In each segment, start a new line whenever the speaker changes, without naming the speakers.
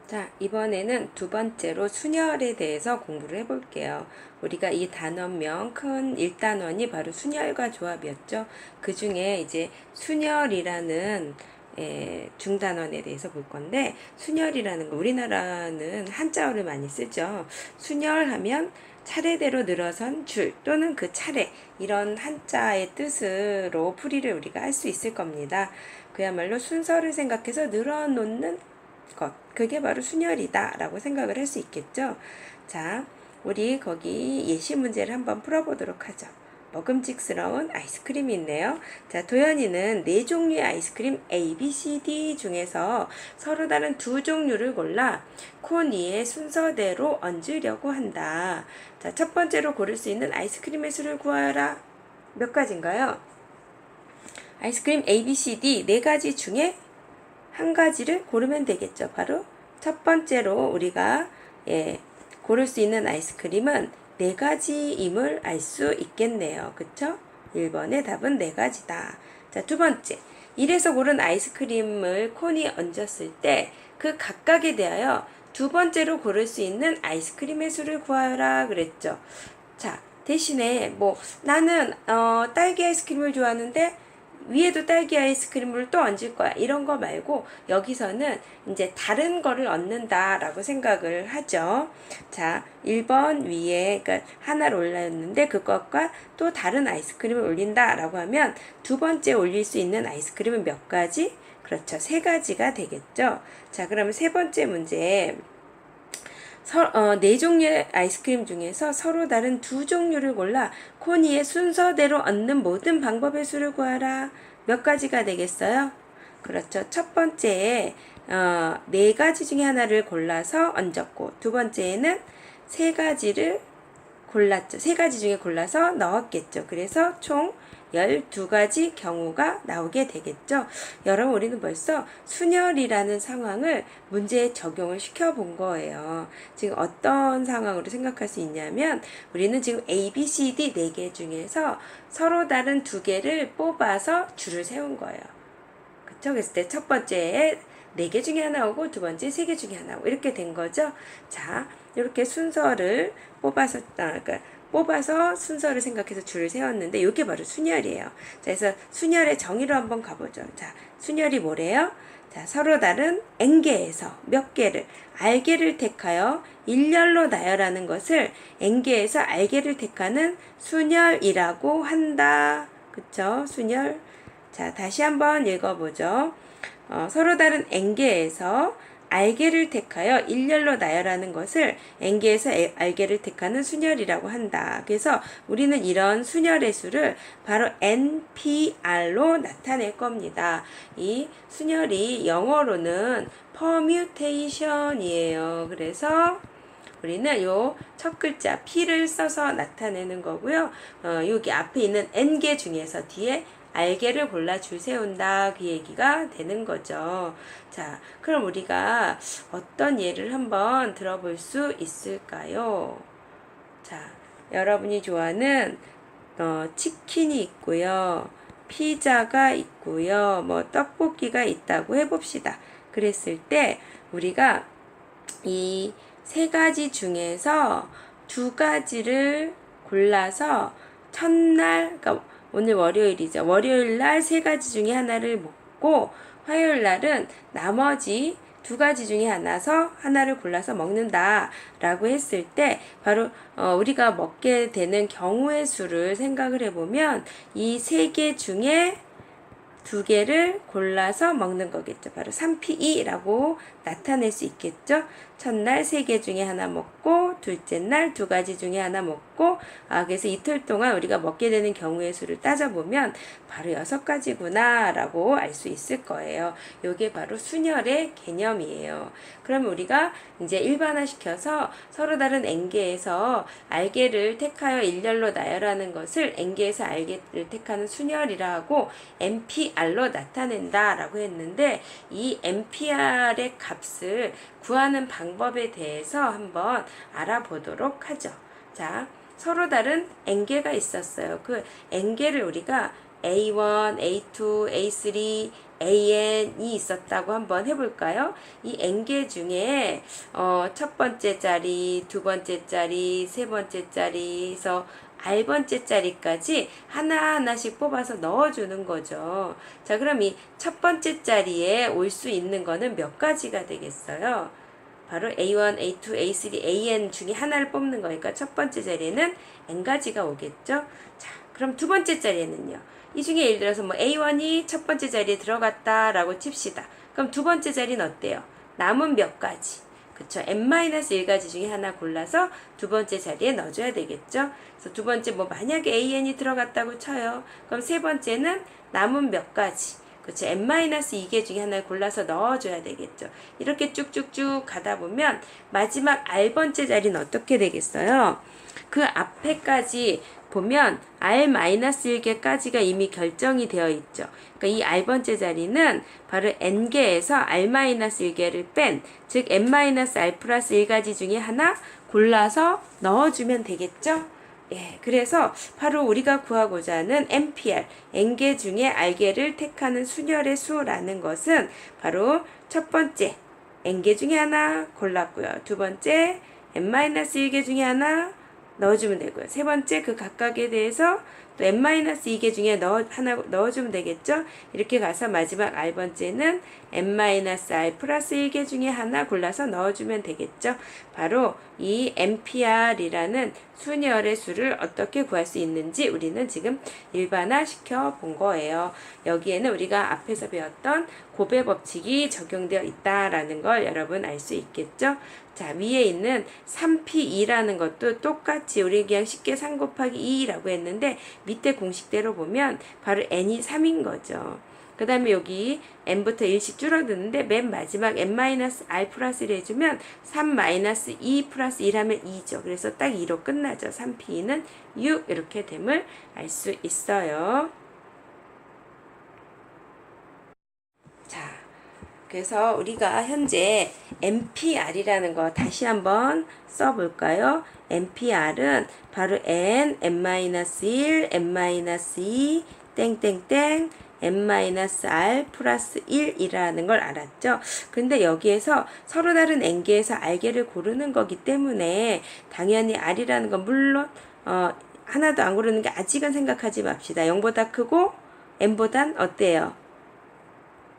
자, 이번에는 두 번째로 순열에 대해서 공부를 해볼게요. 우리가 이 단원명 큰 1단원이 바로 순열과 조합이었죠. 그 중에 이제 순열이라는 중단원에 대해서 볼 건데, 순열이라는 거 우리나라는 한자어를 많이 쓰죠. 순열하면 차례대로 늘어선 줄 또는 그 차례, 이런 한자의 뜻으로 풀이를 우리가 할 수 있을 겁니다. 그야말로 순서를 생각해서 늘어놓는 것, 그게 바로 순열이다 라고 생각을 할 수 있겠죠. 자, 우리 거기 예시 문제를 한번 풀어보도록 하죠. 먹음직스러운 아이스크림이 있네요. 자, 도연이는 4종류의 아이스크림 A, B, C, D 중에서 서로 다른 2종류를 골라 콘 위에 순서대로 얹으려고 한다. 자, 첫 번째로 고를 수 있는 아이스크림의 수를 구하라. 몇 가지인가요? 아이스크림 A, B, C, D 4가지 중에 한 가지를 고르면 되겠죠. 바로 첫 번째로 우리가 고를 수 있는 아이스크림은 4가지임을 알 수 있겠네요. 그쵸? 1번의 답은 4가지다. 자, 두 번째. 이래서 고른 아이스크림을 콘이 얹었을 때 그 각각에 대하여 두 번째로 고를 수 있는 아이스크림의 수를 구하라 그랬죠. 자, 대신에 나는 딸기 아이스크림을 좋아하는데 위에도 딸기 아이스크림을 또 얹을 거야. 이런 거 말고 여기서는 이제 다른 거를 얹는다라고 생각을 하죠. 자, 1번 위에 그러니까 하나를 올렸는데 그것과 또 다른 아이스크림을 올린다라고 하면 두 번째 올릴 수 있는 아이스크림은 몇 가지? 그렇죠. 3가지가 되겠죠. 자, 그러면 세 번째 문제. 4종류의 아이스크림 중에서 서로 다른 2종류를 골라 콘 위에 순서대로 얹는 모든 방법의 수를 구하라. 몇 가지가 되겠어요? 그렇죠. 첫 번째에 4가지 중에 하나를 골라서 얹었고, 두 번째에는 3가지를 골랐죠. 3가지 중에 골라서 넣었겠죠. 그래서 총 12가지 경우가 나오게 되겠죠. 여러분, 우리는 벌써 순열이라는 상황을 문제에 적용을 시켜본 거예요. 지금 어떤 상황으로 생각할 수 있냐면, 우리는 지금 A, B, C, D 4개 중에서 서로 다른 2개를 뽑아서 줄을 세운 거예요. 그쵸? 그랬을 때 첫 번째에 4개 중에 하나 오고 두 번째 3개 중에 하나 오고 이렇게 된 거죠. 자, 이렇게 순서를 뽑아서 순서를 생각해서 줄을 세웠는데 이게 바로 순열이에요. 자, 그래서 순열의 정의로 한번 가보죠. 자, 순열이 뭐래요? 자, 서로 다른 N개에서 몇 개를 R개를 택하여 일렬로 나열하는 것을 N개에서 R개를 택하는 순열이라고 한다. 그쵸? 순열. 자, 다시 한번 읽어보죠. 서로 다른 N개에서 R개를 택하여 일렬로 나열하는 것을 N개에서 R개를 택하는 순열이라고 한다. 그래서 우리는 이런 순열의 수를 바로 NPR로 나타낼 겁니다. 이 순열이 영어로는 permutation이에요. 그래서 우리는 요 첫 글자 P를 써서 나타내는 거고요. 여기 앞에 있는 N개 중에서 뒤에 R개를 골라 줄 세운다, 그 얘기가 되는 거죠. 자, 그럼 우리가 어떤 예를 한번 들어볼 수 있을까요? 자, 여러분이 좋아하는 치킨이 있고요, 피자가 있고요, 떡볶이가 있다고 해봅시다. 그랬을 때 우리가 이 3가지 중에서 2가지를 골라서 첫날, 그러니까 오늘 월요일이죠. 월요일날 3가지 중에 하나를 먹고 화요일날은 나머지 2가지 중에 하나를 골라서 먹는다 라고 했을 때 바로 우리가 먹게 되는 경우의 수를 생각을 해보면 이 3개 중에 2개를 골라서 먹는 거겠죠. 바로 3PE라고 나타낼 수 있겠죠. 첫날 3개 중에 하나 먹고, 둘째 날 2가지 중에 하나 먹고, 그래서 이틀 동안 우리가 먹게 되는 경우의 수를 따져보면 바로 6가지구나 라고 알 수 있을 거예요. 이게 바로 순열의 개념이에요. 그러면 우리가 이제 일반화시켜서 서로 다른 N개에서 R개를 택하여 일렬로 나열하는 것을 N개에서 R개를 택하는 순열이라 하고 NPR로 나타낸다 라고 했는데, 이 NPR의 값을 구하는 방법에 대해서 한번 알아보도록 하죠. 자, 서로 다른 N개가 있었어요. 그 N개를 우리가 A1, A2, A3, AN이 있었다고 한번 해볼까요? 이 n개 중에 첫 번째 자리, 두 번째 자리, 세 번째 자리에서 R번째 자리까지 하나하나씩 뽑아서 넣어주는 거죠. 자, 그럼 이 첫 번째 자리에 올 수 있는 거는 몇 가지가 되겠어요? 바로 A1, A2, A3, AN 중에 하나를 뽑는 거니까 첫 번째 자리에는 n가지가 오겠죠. 자, 그럼 두 번째 자리에는요. 이 중에 예를 들어서 뭐 A1이 첫 번째 자리에 들어갔다라고 칩시다. 그럼 두 번째 자리는 어때요? 남은 몇 가지? 그쵸. n-1가지 중에 하나 골라서 두 번째 자리에 넣어줘야 되겠죠. 그래서 두 번째 뭐 만약에 AN이 들어갔다고 쳐요. 그럼 세 번째는 남은 몇 가지? 그쵸. n-2개 중에 하나를 골라서 넣어줘야 되겠죠. 이렇게 쭉쭉쭉 가다 보면 마지막 R번째 자리는 어떻게 되겠어요? 그 앞에까지 보면 R-1개까지가 이미 결정이 되어 있죠. 그러니까 이 R번째 자리는 바로 n개에서 R-1개를 뺀, 즉 n-R 플러스 1가지 중에 하나 골라서 넣어주면 되겠죠. 예, 그래서 바로 우리가 구하고자 하는 NPR, n개 중에 R개를 택하는 순열의 수라는 것은 바로 첫 번째, n개 중에 하나 골랐고요. 두 번째, n-1개 중에 하나 넣어주면 되고요. 세 번째, 그 각각에 대해서 또 n-2개 중에 하나 넣어주면 되겠죠. 이렇게 가서 마지막 R번째는 n-R 플러스 1개 중에 하나 골라서 넣어주면 되겠죠. 바로 이 NPR이라는 순열의 수를 어떻게 구할 수 있는지 우리는 지금 일반화 시켜 본 거예요. 여기에는 우리가 앞에서 배웠던 고배 법칙이 적용되어 있다라는 걸 여러분 알 수 있겠죠. 자, 위에 있는 3P2라는 것도 똑같이 우리 그냥 쉽게 3 곱하기 2라고 했는데 밑에 공식대로 보면 바로 n이 3인 거죠. 그 다음에 여기 n부터 1씩 줄어드는데 맨 마지막 n-r 플러스 1 해주면 3-2 플러스 1 하면 2죠. 그래서 딱 2로 끝나죠. 3P는 6 이렇게 됨을 알 수 있어요. 자, 그래서 우리가 현재 NPR이라는 거 다시 한번 써볼까요? NPR은 바로 n, n-1, n-2, 땡땡땡, n-r 플러스 1이라는 걸 알았죠? 근데 여기에서 서로 다른 n개에서 r개를 고르는 거기 때문에 당연히 r이라는 건 물론 하나도 안 고르는 게 아직은 생각하지 맙시다. 0보다 크고 n보단 어때요?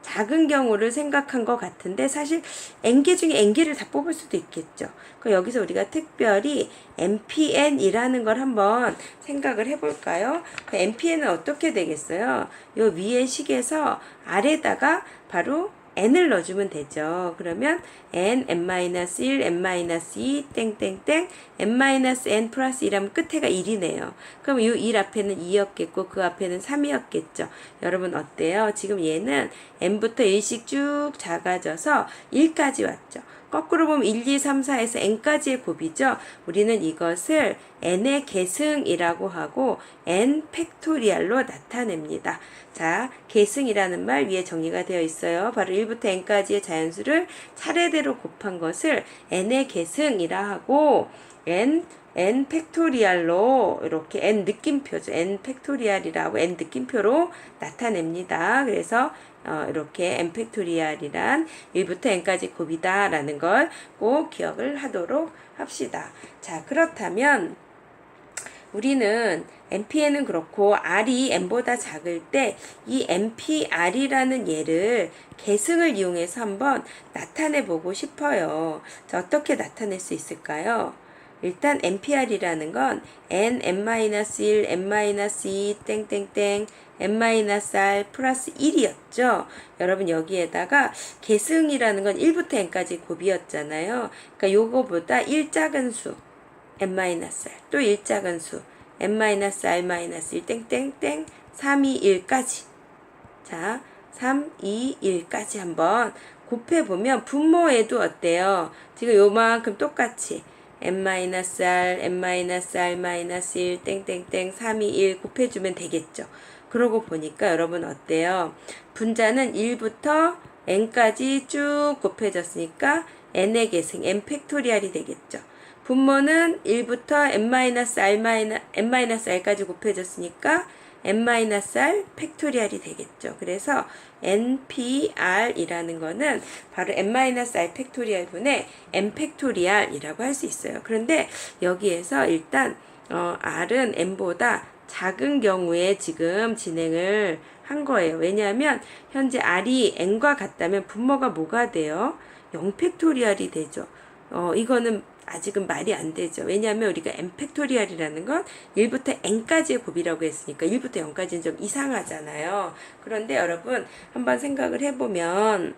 작은 경우를 생각한 것 같은데 사실 n개 중에 n개를 다 뽑을 수도 있겠죠. 그럼 여기서 우리가 특별히 NPN이라는 걸 한번 생각을 해볼까요? 그 NPN은 어떻게 되겠어요? 요 위에 식에서 아래다가 바로 n을 넣어주면 되죠. 그러면 n, n-1, n-2, 땡땡땡, n-n 플러스 1하면 끝에가 1이네요. 그럼 이 1 앞에는 2였겠고 그 앞에는 3이었겠죠. 여러분 어때요? 지금 얘는 n부터 1씩 쭉 작아져서 1까지 왔죠. 거꾸로 보면 1, 2, 3, 4에서 n까지의 곱이죠. 우리는 이것을 n의 계승이라고 하고 n 팩토리얼로 나타냅니다. 자, 계승이라는 말 위에 정리가 되어 있어요. 바로 1부터 n까지의 자연수를 차례대로 곱한 것을 n의 계승이라 하고 n 팩토리얼로 이렇게 n 느낌표죠. n 팩토리얼이라고 n 느낌표로 나타냅니다. 그래서 이렇게 n 팩토리얼이란 1부터 n까지 곱이다 라는 걸 꼭 기억을 하도록 합시다. 자, 그렇다면 우리는 NPN은 그렇고 R이 N보다 작을 때 이 NPR이라는 얘를 계승을 이용해서 한번 나타내 보고 싶어요. 자, 어떻게 나타낼 수 있을까요? 일단 NPR이라는 건 N, n-1, n-2, 땡땡땡, n-r 플러스 1이었죠. 여러분 여기에다가 계승이라는 건 1부터 n까지 곱이었잖아요. 그러니까 요거보다 1 작은 수, n-r, 또 1 작은 수, n-r-1 땡땡땡, 3, 2, 1까지. 자, 3, 2, 1까지 한번 곱해보면 분모에도 어때요? 지금 요만큼 똑같이 n-r, n-r-1 땡땡땡 3, 2, 1 곱해주면 되겠죠. 그러고 보니까 여러분 어때요? 분자는 1부터 n까지 쭉 곱해졌으니까 n의 계승 n 팩토리얼이 되겠죠. 분모는 1부터 n-r까지 곱해졌으니까 n-r 팩토리얼이 되겠죠. 그래서 npr이라는 거는 바로 n-r 팩토리얼 분의 n 팩토리얼이라고 할 수 있어요. 그런데 여기에서 일단 r은 n보다 작은 경우에 지금 진행을 한 거예요. 왜냐하면 현재 r이 n과 같다면 분모가 뭐가 돼요? 0 팩토리얼이 되죠. 이거는 아직은 말이 안 되죠. 왜냐하면 우리가 n 팩토리얼이라는 건 1부터 n까지의 곱이라고 했으니까 1부터 0까지는 좀 이상하잖아요. 그런데 여러분 한번 생각을 해보면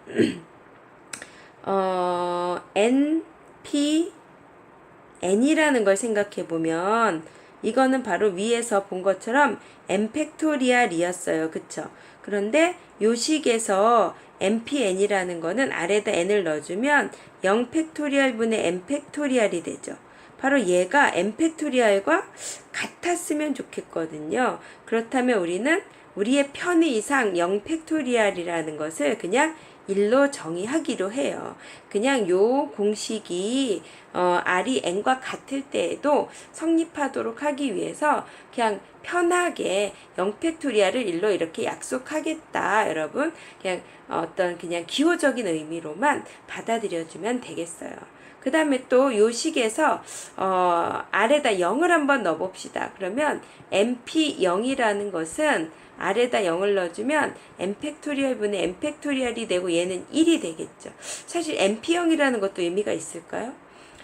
n이라는 걸 생각해 보면 이거는 바로 위에서 본 것처럼 n 팩토리얼이었어요. 그쵸? 그런데 요 식에서 npn이라는 거는 아래에다 n을 넣어주면 0 팩토리얼 분의 n 팩토리얼이 되죠. 바로 얘가 n 팩토리얼과 같았으면 좋겠거든요. 그렇다면 우리는 우리의 편의상 0 팩토리얼이라는 것을 그냥 1로 정의하기로 해요. 그냥 요 공식이 r이 n과 같을 때에도 성립하도록 하기 위해서 그냥 편하게 0 팩토리얼을 1로 이렇게 약속하겠다. 여러분 그냥 어떤 그냥 기호적인 의미로만 받아들여주면 되겠어요. 그 다음에 또 요 식에서 r에다 0을 한번 넣어봅시다. 그러면 np0이라는 것은 r에다 0을 넣어주면 n 팩토리얼 분의 n 팩토리얼이 되고 얘는 1이 되겠죠. 사실 np0이라는 것도 의미가 있을까요?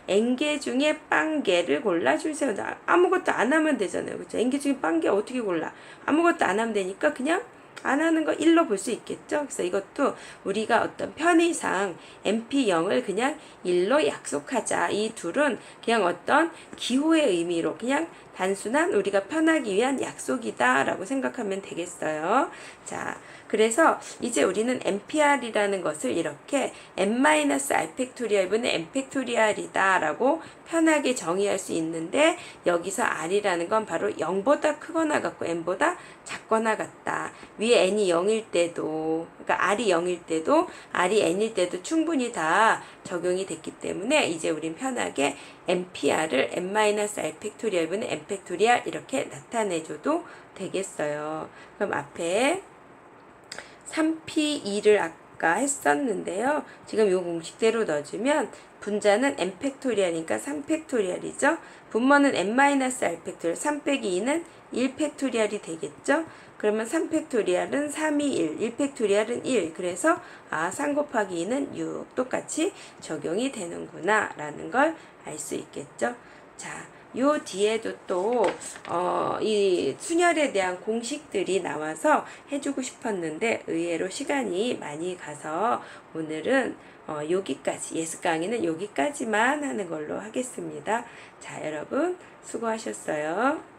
n개 중에 빵개를 골라주세요. 아무것도 안 하면 되잖아요. 그렇죠? n개 중에 빵개 어떻게 골라? 아무것도 안 하면 되니까 그냥 안 하는 거 1로 볼 수 있겠죠. 그래서 이것도 우리가 어떤 편의상 np0을 그냥 1로 약속하자. 이 둘은 그냥 어떤 기호의 의미로 그냥 단순한 우리가 편하기 위한 약속이다 라고 생각하면 되겠어요. 자, 그래서 이제 우리는 npr이라는 것을 이렇게 n-r 팩토리얼 분의 n 팩토리얼이다 라고 편하게 정의할 수 있는데 여기서 r이라는 건 바로 0보다 크거나 같고 n보다 작거나 같다. 위에 n이 0일 때도 그러니까 r이 0일 때도 r이 n일 때도 충분히 다 적용이 됐기 때문에 이제 우린 편하게 npr을 n-r 팩토리얼 분의 n 팩토리얼 이렇게 나타내줘도 되겠어요. 그럼 앞에 3p2를 아까 했었는데요. 지금 요 공식대로 넣어주면 분자는 n 팩토리얼이니까 3 팩토리얼이죠. 분모는 n-r 팩토리얼 3 빼기 2는 1 팩토리얼이 되겠죠. 그러면 3 팩토리얼은 3이 1, 1 팩토리얼은 1. 그래서 3 곱하기 2는 6 똑같이 적용이 되는구나 라는 걸 알 수 있겠죠. 자, 요 뒤에도 또 이 순열에 대한 공식들이 나와서 해주고 싶었는데 의외로 시간이 많이 가서 오늘은 여기까지 예습 강의는 여기까지만 하는 걸로 하겠습니다. 자, 여러분 수고하셨어요.